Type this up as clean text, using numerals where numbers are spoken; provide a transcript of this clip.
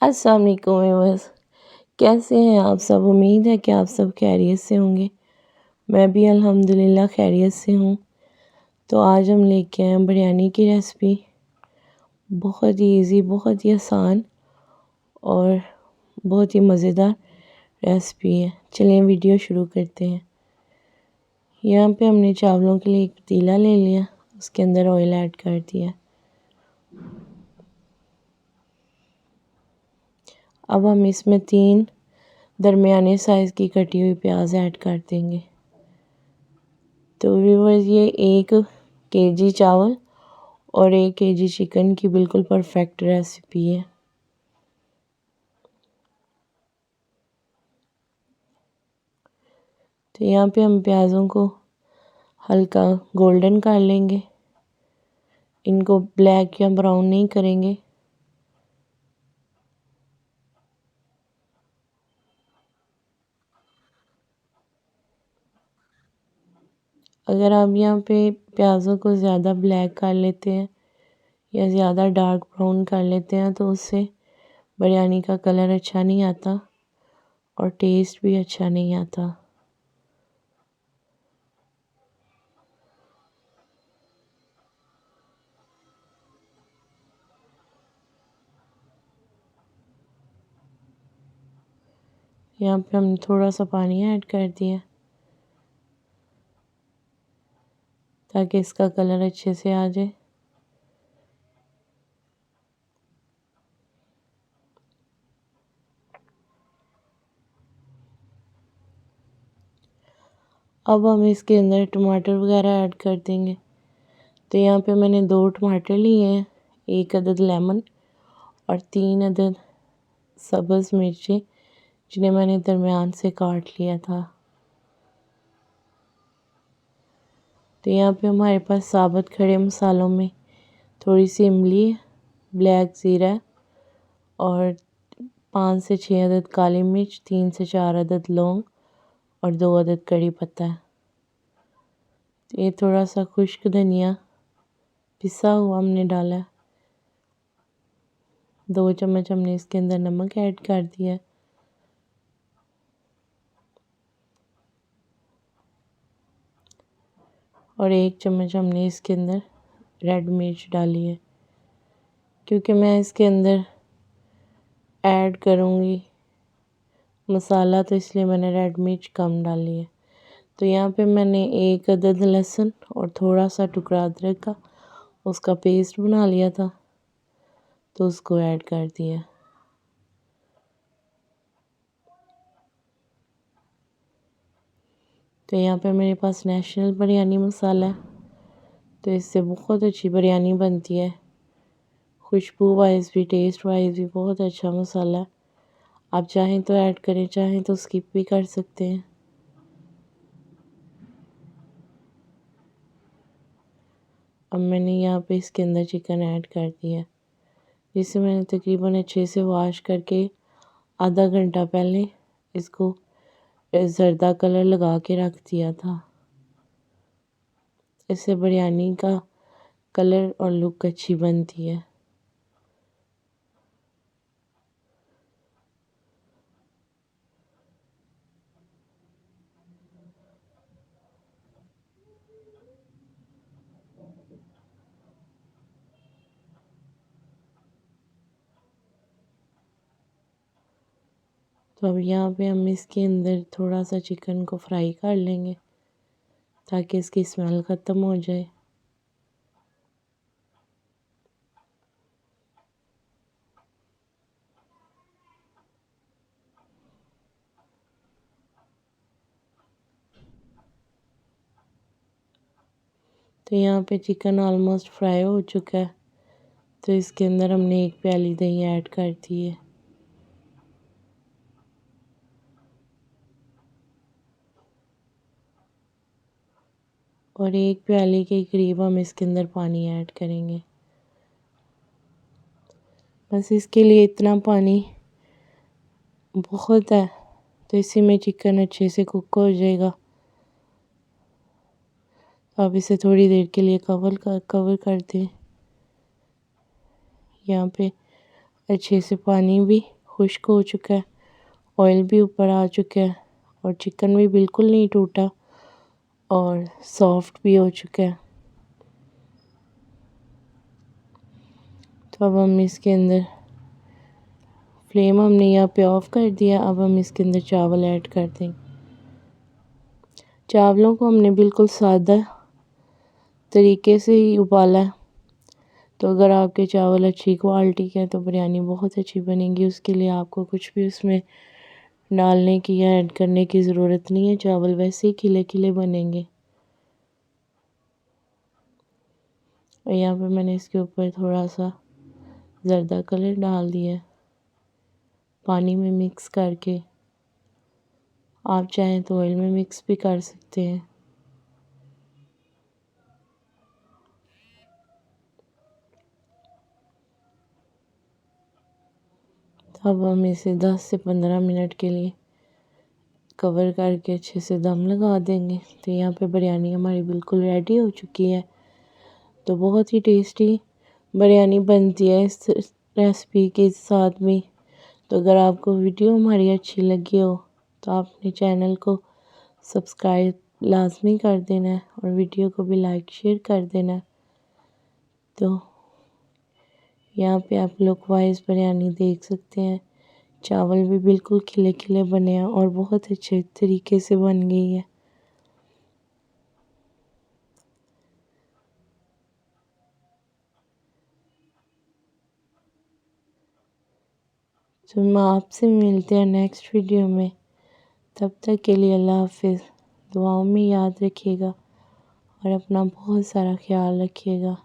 अस्सलाम वालेकुम व्यूअर्स, कैसे हैं आप सब। उम्मीद है कि आप सब खैरियत से होंगे। मैं भी अल्हम्दुलिल्लाह खैरियत से हूँ। तो आज हम लेके आए हैं बिरयानी की रेसिपी। बहुत ही इजी, बहुत ही आसान और बहुत ही मज़ेदार रेसिपी है। चलिए वीडियो शुरू करते हैं। यहाँ पे हमने चावलों के लिए एक पतीला ले लिया, उसके अंदर ऑयल ऐड कर दिया। अब हम इसमें 3 दरमियाने साइज़ की कटी हुई प्याज ऐड कर देंगे। तो व्यूअर्स, ये 1 केजी चावल और 1 केजी चिकन की बिल्कुल परफेक्ट रेसिपी है। तो यहाँ पे हम प्याज़ों को हल्का गोल्डन कर लेंगे। इनको ब्लैक या ब्राउन नहीं करेंगे। अगर आप यहाँ पे प्याज़ों को ज़्यादा ब्लैक कर लेते हैं या ज़्यादा डार्क ब्राउन कर लेते हैं तो उससे बिरयानी का कलर अच्छा नहीं आता और टेस्ट भी अच्छा नहीं आता। यहाँ पे हमने थोड़ा सा पानी ऐड कर दिया ताकि इसका कलर अच्छे से आ जाए। अब हम इसके अंदर टमाटर वगैरह ऐड कर देंगे। तो यहाँ पे मैंने 2 टमाटर लिए हैं, 1 अदद लेमन और 3 अदद सब्ज़ मिर्ची जिन्हें मैंने दरमियान से काट लिया था। तो यहाँ पे हमारे पास साबुत खड़े मसालों में थोड़ी सी इमली, ब्लैक ज़ीरा और 5 से 6 अदद काली मिर्च, 3 से 4 अदद लौंग और 2 अदद कड़ी पत्ता है। तो ये थोड़ा सा खुश्क धनिया पिसा हुआ हमने डाला। 2 चम्मच हमने इसके अंदर नमक ऐड कर दिया। और 1 चम्मच हमने इसके अंदर रेड मिर्च डाली है, क्योंकि मैं इसके अंदर ऐड करूँगी मसाला तो इसलिए मैंने रेड मिर्च कम डाली है। तो यहाँ पे मैंने 1 अदद लहसुन और थोड़ा सा टुकड़ा अदरक का उसका पेस्ट बना लिया था, तो उसको ऐड कर दिया। तो यहाँ पे मेरे पास नेशनल बिरयानी मसाला है, तो इससे बहुत अच्छी बिरयानी बनती है। खुशबू वाइज भी, टेस्ट वाइज भी बहुत अच्छा मसाला है। आप चाहें तो ऐड करें, चाहें तो स्किप भी कर सकते हैं। अब मैंने यहाँ पे इसके अंदर चिकन ऐड कर दिया, जिसे मैंने तकरीबन अच्छे से वॉश करके आधा घंटा पहले इसको ज़र्दा कलर लगा के रख दिया था। इससे बिरयानी का कलर और लुक अच्छी बनती है। तो अब यहाँ पे हम इसके अंदर थोड़ा सा चिकन को फ्राई कर लेंगे ताकि इसकी स्मेल ख़त्म हो जाए। तो यहाँ पे चिकन ऑलमोस्ट फ्राई हो चुका है, तो इसके अंदर हमने 1 प्याली दही ऐड कर दी है। और 1 प्याली के करीब हम इसके अंदर पानी ऐड करेंगे। बस इसके लिए इतना पानी बहुत है, तो इसी में चिकन अच्छे से कुक हो जाएगा। तो आप इसे थोड़ी देर के लिए कवर कर दें। यहाँ पे अच्छे से पानी भी खुश्क हो चुका है, ऑयल भी ऊपर आ चुका है और चिकन भी बिल्कुल नहीं टूटा और सॉफ्ट भी हो चुका है। तो अब हम इसके अंदर फ्लेम हमने यहाँ पे ऑफ कर दिया। अब हम इसके अंदर चावल ऐड कर देंगे। चावलों को हमने बिल्कुल सादा तरीके से ही उबाला है। तो अगर आपके चावल अच्छी क्वालिटी के हैं तो बिरयानी बहुत अच्छी बनेगी। उसके लिए आपको कुछ भी उसमें डालने की या ऐड करने की ज़रूरत नहीं है। चावल वैसे ही खिले खिले बनेंगे। और यहाँ पे मैंने इसके ऊपर थोड़ा सा ज़र्दा कलर डाल दिया है पानी में मिक्स करके। आप चाहें तो ऑयल में मिक्स भी कर सकते हैं। तो अब हम इसे 10 से 15 मिनट के लिए कवर करके अच्छे से दम लगा देंगे। तो यहाँ पे बिरयानी हमारी बिल्कुल रेडी हो चुकी है। तो बहुत ही टेस्टी बिरयानी बनती है इस रेसिपी के साथ में। तो अगर आपको वीडियो हमारी अच्छी लगी हो तो आप अपने चैनल को सब्सक्राइब लाजमी कर देना है और वीडियो को भी लाइक शेयर कर देना है। तो यहाँ पे आप लुक वाइज बिरयानी देख सकते हैं। चावल भी बिल्कुल खिले खिले बने हैं और बहुत अच्छे तरीके से बन गई है। तो हम आपसे मिलते हैं नेक्स्ट वीडियो में। तब तक के लिए अल्लाह हाफिज़। दुआओं में याद रखिएगा और अपना बहुत सारा ख्याल रखिएगा।